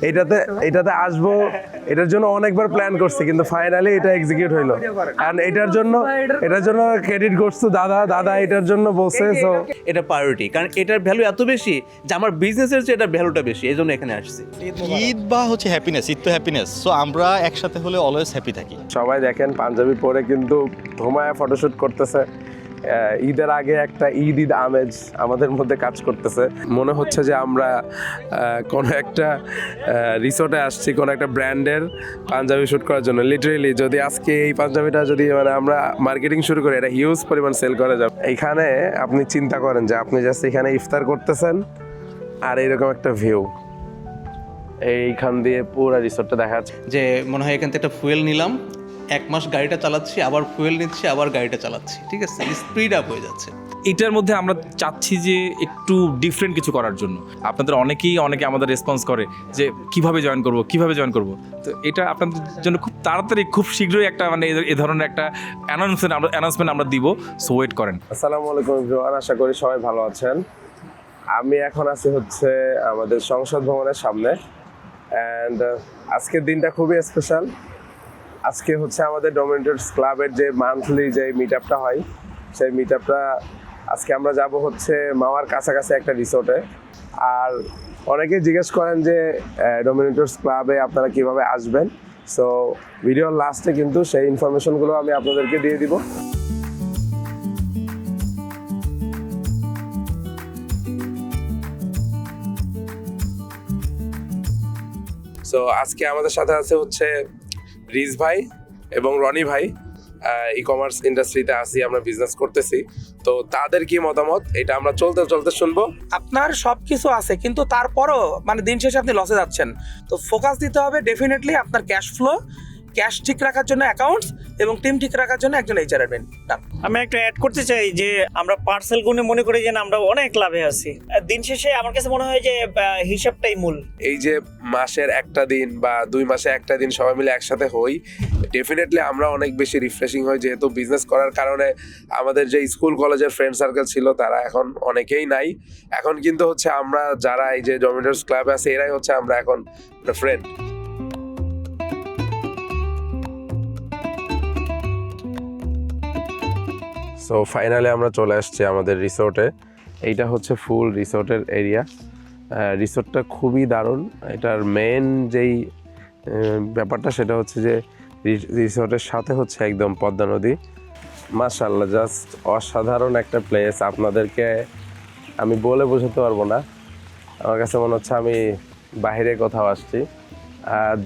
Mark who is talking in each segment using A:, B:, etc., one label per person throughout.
A: এটাতে এটাতে আসবো, এটার জন্য অনেকবার প্ল্যান করছি, কিন্তু ফাইনালি এটা এক্সিকিউট হইলো। এন্ড এটার জন্য ক্রেডিট করছো দাদা এটার জন্য বলছে। সো
B: এটা প্রায়োরিটি, কারণ এটার ভ্যালু এত বেশি যে আমার বিজনেসের চেয়ে এটার ভ্যালুটা বেশি, এই জন্য এখানে আসছি।
C: ঈদ বা হচ্ছে হ্যাপিনেস, ঈদ তো হ্যাপিনেস, সো আমরা একসাথে হলে অলওয়েজ হ্যাপি থাকি।
A: সবাই দেখেন পাঞ্জাবি পরে কিন্তু ধোমায় ফটোশুট করতেছে। ঈদের আগে একটা ঈদ আমেজ আমাদের মধ্যে কাজ করতেছে। মনে হচ্ছে যে আমরা কোনো একটা রিসোর্টে আসছি, কোনো একটা ব্র্যান্ডের পাঞ্জাবি শ্যুট করার জন্য। লিটারেলি যদি আজকে এই পাঞ্জাবিটা যদি মানে আমরা মার্কেটিং শুরু করি, এটা হিউজ পরিমাণ সেল করা যাবে। এইখানে আপনি চিন্তা করেন যে আপনি জাস্ট এখানে ইফতার করতেছেন আর এইরকম একটা ভিউ এইখান দিয়ে পুরো রিসোর্টটা দেখা যাচ্ছে।
B: যে মনে হয় এখান থেকে একটা ফুয়েল নিলাম, 1 মাস গাড়িটা চালাচ্ছি, আবার ফুয়েল নিচ্ছি, আবার গাড়িটা চালাচ্ছি, ঠিক আছে, স্পিড আপ হয়ে যাচ্ছে।
D: এটার মধ্যে আমরা চাচ্ছি যে একটু ডিফারেন্ট কিছু করার জন্য। আপনাদের অনেকে আমাদের রেসপন্স করে যে কিভাবে জয়েন করব। তো এটা আপনাদের জন্য খুব তাড়াতাড়ি, খুব শীঘ্রই একটা মানে এ ধরনের একটা অ্যানাউন্সমেন্ট আমরা দিব। সো ওয়েট করেন।
A: আসসালামু আলাইকুম এভরিওয়ান, আশা করি সবাই ভালো আছেন। আমি এখন আছি হচ্ছে আমাদের সংসদ ভবনের সামনে। অ্যান্ড আজকের দিনটা খুবই স্পেশাল। আজকে হচ্ছে আমাদের ডমিনেটরস ক্লাবের যে মান্থলি যে মিট আপটা হয়, সেই মিট আপটা আজকে আমরা যাব হচ্ছে মাওয়ার কাছাকাছি একটা রিসোর্টে। আর অনেকেই জিজ্ঞেস করেন যে ডমিনেটরস ক্লাবে আপনারা কিভাবে আসবেন। সো ভিডিওর লাস্টে কিন্তু সেই ইনফরমেশনগুলো আমি আপনাদেরকে দিয়ে দিব। সো আজকে আমাদের সাথে আছে হচ্ছে রিজ ভাই এবং রনি ভাই। ই কমার্স ইন্ডাস্ট্রিতে আছি, আমরা বিজনেস করতেছি। তো তাদের কি মতামত এটা আমরা চলতে চলতে শুনবো।
E: আপনার সবকিছু আছে, কিন্তু তারপরও মানে দিন শেষে আপনি লসে যাচ্ছেন। তো ফোকাস দিতে হবে ডেফিনেটলি আপনার ক্যাশ ফ্লো, ক্যাশ ঠিক রাখার জন্য অ্যাকাউন্টস, এবং টিম ঠিক রাখার জন্য একজন এইচআর অ্যাডমিন।
F: আমি একটা অ্যাড করতে চাই যে আমরা পার্সেল গুনে মনে করি যে না, আমরা অনেক লাভে আছি। দিন শেষে আমার কাছে মনে হয় যে হিসাবটাই মূল।
A: এই যে মাসের একটা দিন বা 2 মাসে একটা দিন সবাই মিলে একসাথে হই, ডেফিনেটলি আমরা অনেক বেশি রিফ্রেশিং হই। যেহেতু বিজনেস করার কারণে আমাদের যে স্কুল কলেজের ফ্রেন্ড সার্কেল ছিল তারা এখন অনেকেই নাই। এখন কিন্তু হচ্ছে আমরা যারা এই যে ডমিনেটরস ক্লাবে আছে, এরাই হচ্ছে আমরা এখন ফ্রেন্ড। সো ফাইনালি আমরা চলে আসছি আমাদের রিসোর্টে। এইটা হচ্ছে ফুল রিসোর্টের এরিয়া। রিসোর্টটা খুবই দারুণ। এটার মেন যেই ব্যাপারটা সেটা হচ্ছে যে রিসোর্টের সাথে হচ্ছে একদম পদ্মা নদী। মাশাআল্লাহ, জাস্ট অসাধারণ একটা প্লেস। আপনাদেরকে আমি বলে বোঝাতে পারবো না। আমার কাছে মনে হচ্ছে আমি বাইরে কোথাও আসছি।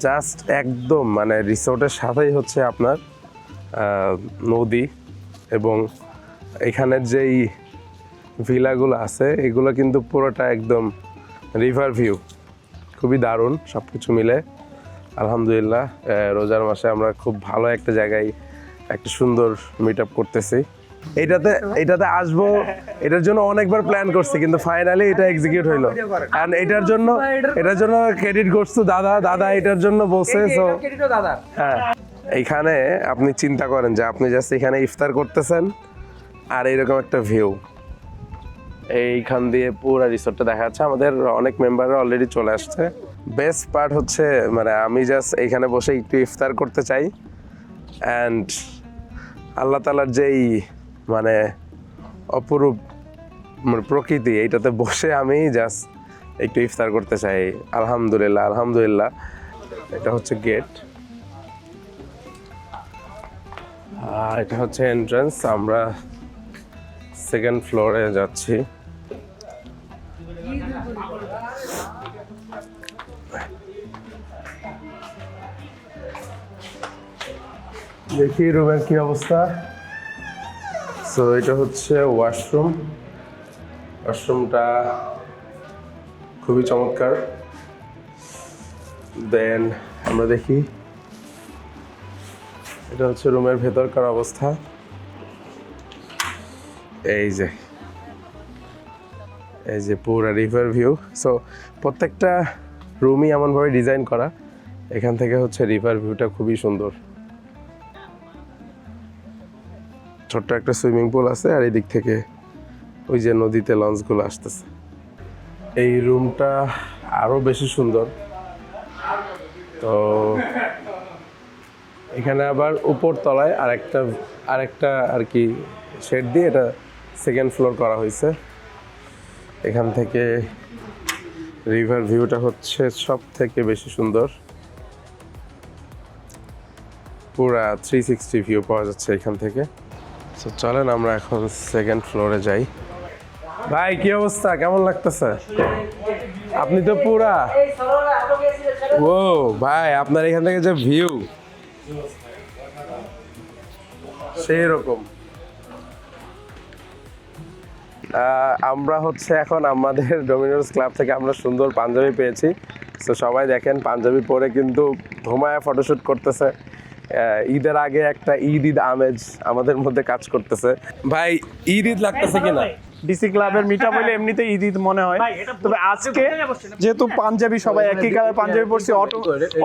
A: জাস্ট একদম মানে রিসোর্টের সাথেই হচ্ছে আপনার নদী, এবং এখানের যেই ভিলাগুলো আছে এগুলো কিন্তু পুরোটা একদম রিভার ভিউ। খুবই দারুণ সব কিছু মিলে। আলহামদুলিল্লাহ, রোজার মাসে আমরা খুব ভালো একটা জায়গায় একটা সুন্দর মিট আপ করতেছি। এটাতে আসবো, এটার জন্য অনেকবার প্ল্যান করছি, কিন্তু ফাইনালি এটা এক্সিকিউট হইলো। এন্ড এটার জন্য ক্রেডিট করছো দাদা এটার জন্য বলছে। সো হ্যাঁ, এইখানে আপনি চিন্তা করেন যে আপনি জাস্ট এখানে ইফতার করতেছেন আর এইরকম একটা ভিউ এইখান দিয়ে পুরো রিসোর্টটা দেখা যাচ্ছে। আমাদের অনেক মেম্বাররা অলরেডি চলে আসছে। বেস্ট পার্ট হচ্ছে মানে আমি জাস্ট এইখানে বসে একটু ইফতার করতে চাই। অ্যান্ড আল্লাহ তাআলার যেই মানে অপরূপ মানে প্রকৃতি, এইটাতে বসে আমি জাস্ট একটু ইফতার করতে চাই। আলহামদুলিল্লাহ। এটা হচ্ছে গেট, এটা হচ্ছে এন্ট্রান্স। আমরা সেকেন্ড ফ্লোরে যাচ্ছি। দেখি রুমের কি অবস্থা। সো এটা হচ্ছে ওয়াশরুমটা খুবই চমৎকার। দেন আমরা দেখি এটা হচ্ছে রুমের ভেতরকার অবস্থা। এই যে পুরো রিভার ভিউ। সো প্রত্যেকটা রুমই এমনভাবে ডিজাইন করা, এখান থেকে হচ্ছে রিভার ভিউটা খুবই সুন্দর। ছোট্ট একটা সুইমিং পুল আছে, আর এই দিক থেকে ওই যে নদীতে লঞ্চগুলো আসতেছে। এই রুমটা আরও বেশি সুন্দর। তো এখানে আবার উপর তলায় আরেকটা আর কি শেড দিয়ে এটা সেকেন্ড ফ্লোর করা হয়েছে। এখান থেকে রিভার ভিউটা হচ্ছে সব থেকে বেশি সুন্দর, পুরা 360 ভিউ পাওয়া যাচ্ছে এখান থেকে। তো চলেন আমরা এখন সেকেন্ড ফ্লোরে যাই। ভাই কি অবস্থা, কেমন লাগতেছে? আপনি তো পুরা ও ভাই, আপনার এখান থেকে যে ভিউ সেই রকম। আমরা হচ্ছে এখন আমাদের ডোমিনোস ক্লাব থেকে আমরা সুন্দর পাঞ্জাবি পেয়েছি। তো সবাই দেখেন পাঞ্জাবি পরে কিন্তু ধুমায়া ফটোশুট করতেছে। ঈদের আগে একটা ঈদ আমেজ আমাদের মধ্যে কাজ করতেছে। ভাই ঈদ লাগতেছে কিনা?
G: ডিসি ক্লাবের মিটআপ হইলে এমনিতে ঈদ মনে হয়, তবে আজকে যেহেতু পাঞ্জাবি সবাই একই কালার পাঞ্জাবি পরছি,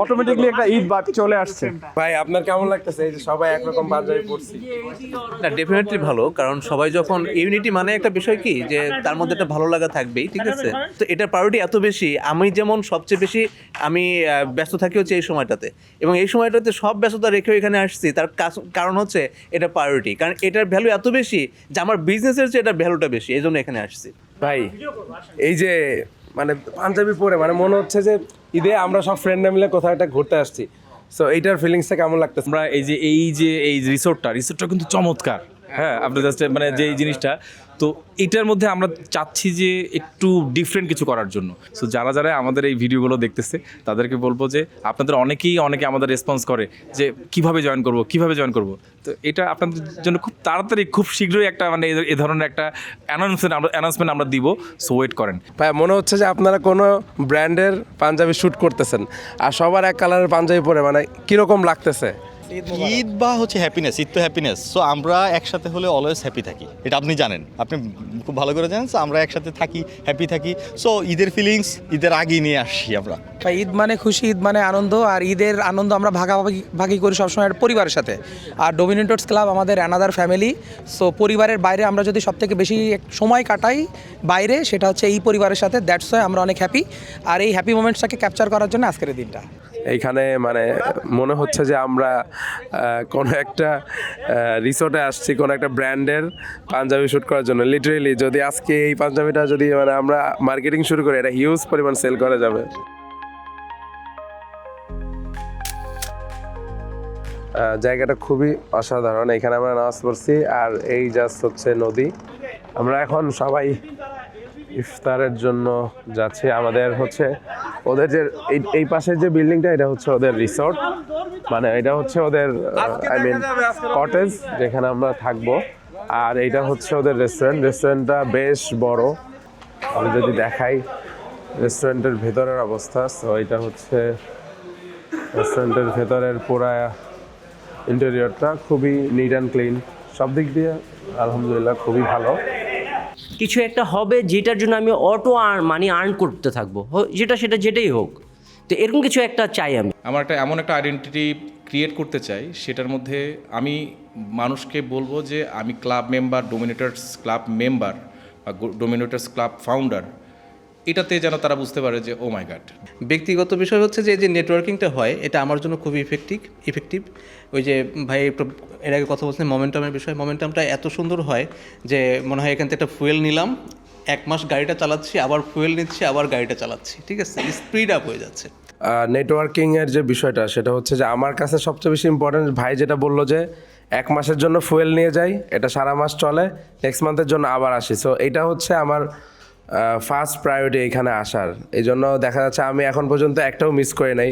G: অটোমেটিকলি একটা ঈদ ভাব চলে আসছে।
A: ভাই আপনার কেমন লাগতেছে এই যে সবাই একরকম পাঞ্জাবি পরছি?
B: না, ডেফিনেটলি ভালো, কারণ সবাই যখন ইউনিটি মানে একটা বিষয় কি যে তার মধ্যে একটা ভালো লাগা থাকবেই, ঠিক আছে? তো এটার প্রায়োরিটি এত বেশি, আমি যেমন সবচেয়ে বেশি আমি ব্যস্ত থাকি হচ্ছে এই সময়টাতে, এবং এই সময়টাতে সব ব্যস্ততা রেখেও এখানে আসছি, তার কারণ হচ্ছে এটা প্রায়োরিটি, কারণ এটার ভ্যালু এত বেশি যে আমার বিজনেসের চেয়ে এটার ভ্যালুটা বেশি, এই জন্য এখানে আসছি।
A: ভাই এই যে মানে পাঞ্জাবি পরে মানে মনে হচ্ছে যে ঈদে আমরা সব ফ্রেন্ডরা মিলে কোথাও একটা ঘুরতে আসছি। সো এইটার ফিলিংসটা কেমন লাগতেছে?
D: আমরা এই রিসোর্টটা কিন্তু চমৎকার। হ্যাঁ, আপনি জাস্ট মানে যে এই জিনিসটা, তো এটার মধ্যে আমরা চাচ্ছি যে একটু ডিফারেন্ট কিছু করার জন্য। সো যারা আমাদের এই ভিডিওগুলো দেখতেছে তাদেরকে বলবো যে আপনাদের অনেকে আমাদের রেসপন্স করে যে কিভাবে জয়েন করব। তো এটা আপনাদের জন্য খুব তাড়াতাড়ি খুব শীঘ্রই একটা মানে এই ধরনের একটা অ্যানাউন্সমেন্ট আমরা দিব। সো ওয়েট করেন।
A: ভাই মনে হচ্ছে যে আপনারা কোনো ব্র্যান্ডের পাঞ্জাবি শ্যুট করতেছেন আর সবার এক কালারের পাঞ্জাবি পরে, মানে কিরকম লাগতেছে?
C: ঈদ বা হচ্ছে হ্যাপিনেস, ঈদ তো হ্যাপিনেস। সো আমরা একসাথে হলে অলওয়েজ হ্যাপি থাকি, এটা আপনি জানেন, আপনি খুব ভালো করে জানেন। সো আমরা একসাথে থাকি, হ্যাপি থাকি। সো ঈদের ফিলিংস ঈদের আগেই নিয়ে আসছি আমরা।
E: ঈদ মানে খুশি, ঈদ মানে আনন্দ, আর ঈদের আনন্দ আমরা ভাগাভাগি করি সবসময় পরিবারের সাথে। আর ডোমিনেটর্স ক্লাব আমাদের অ্যানাদার ফ্যামিলি। সো পরিবারের বাইরে আমরা যদি সবথেকে বেশি সময় কাটাই বাইরে, সেটা হচ্ছে এই পরিবারের সাথে। দ্যাটস ওয়াই আমরা অনেক হ্যাপি, আর এই হ্যাপি মোমেন্টসটাকে ক্যাপচার করার জন্য আজকের এই দিনটা।
A: এইখানে মানে মনে হচ্ছে যে আমরা কোনো একটা রিসোর্টে আসছি, কোনো একটা ব্র্যান্ডের পাঞ্জাবি শ্যুট করার জন্য। লিটারেলি যদি আজকে এই পাঞ্জাবিটা যদি মানে আমরা মার্কেটিং শুরু করি, এটা হিউজ পরিমাণ সেল করা যাবে। জায়গাটা খুবই অসাধারণ। এখানে আমরা নামাজ পড়ছি আর এই জাস্ট হচ্ছে নদী। আমরা এখন সবাই ইফতারের জন্য যাচ্ছি। আমাদের হচ্ছে ওদের যে এই পাশের যে বিল্ডিংটা, এটা হচ্ছে ওদের রিসোর্ট, মানে এটা হচ্ছে ওদের কটেজ যেখানে আমরা থাকবো। আর এটা হচ্ছে ওদের রেস্টুরেন্টটা বেশ বড়। আমি যদি দেখাই রেস্টুরেন্টের ভেতরের অবস্থা, তো এটা হচ্ছে রেস্টুরেন্টের ভেতরের পুরা ইন্টেরিয়রটা খুবই নিট অ্যান্ড ক্লিন, সব দিক দিয়ে আলহামদুলিল্লাহ খুবই ভালো।
H: কিছু একটা হবে যেটার জন্য আমি মানি আর্ন করতে থাকবো, যেটাই হোক। তো এরকম কিছু একটা চাই আমি।
D: আমার এমন একটা আইডেন্টিটি ক্রিয়েট করতে চাই, সেটার মধ্যে আমি মানুষকে বলবো যে আমি ক্লাব মেম্বার, ডোমিনেটর্স ক্লাব মেম্বার বা ডোমিনেটর্স ক্লাব ফাউন্ডার। এটাতে যেন তারা বুঝতে পারে যে ও মাই গড।
B: ব্যক্তিগত বিষয় হচ্ছে যে নেটওয়ার্কিংটা হয়, এটা আমার জন্য খুবই ইফেক্টিভ। ওই যে ভাই এর আগে কথা বলছেন মোমেন্টামের বিষয়, মোমেন্টামটা এত সুন্দর হয় যে মনে হয় এখান থেকে একটা ফুয়েল নিলাম, 1 মাস গাড়িটা চালাচ্ছি, আবার ফুয়েল নিচ্ছি, আবার গাড়িটা চালাচ্ছি, ঠিক আছে? স্পিড আপ হয়ে যাচ্ছে।
A: নেটওয়ার্কিংয়ের যে বিষয়টা, সেটা হচ্ছে যে আমার কাছে সবচেয়ে বেশি ইম্পর্টেন্ট। ভাই যেটা বললো যে 1 মাসের জন্য ফুয়েল নিয়ে যাই, এটা সারা মাস চলে, নেক্সট মান্থের জন্য আবার আসি। সো এটা হচ্ছে আমার ফার্স্ট প্রায়োরিটি এখানে আসার। এই জন্য দেখা যাচ্ছে আমি এখন পর্যন্ত একটাও মিস করে নাই।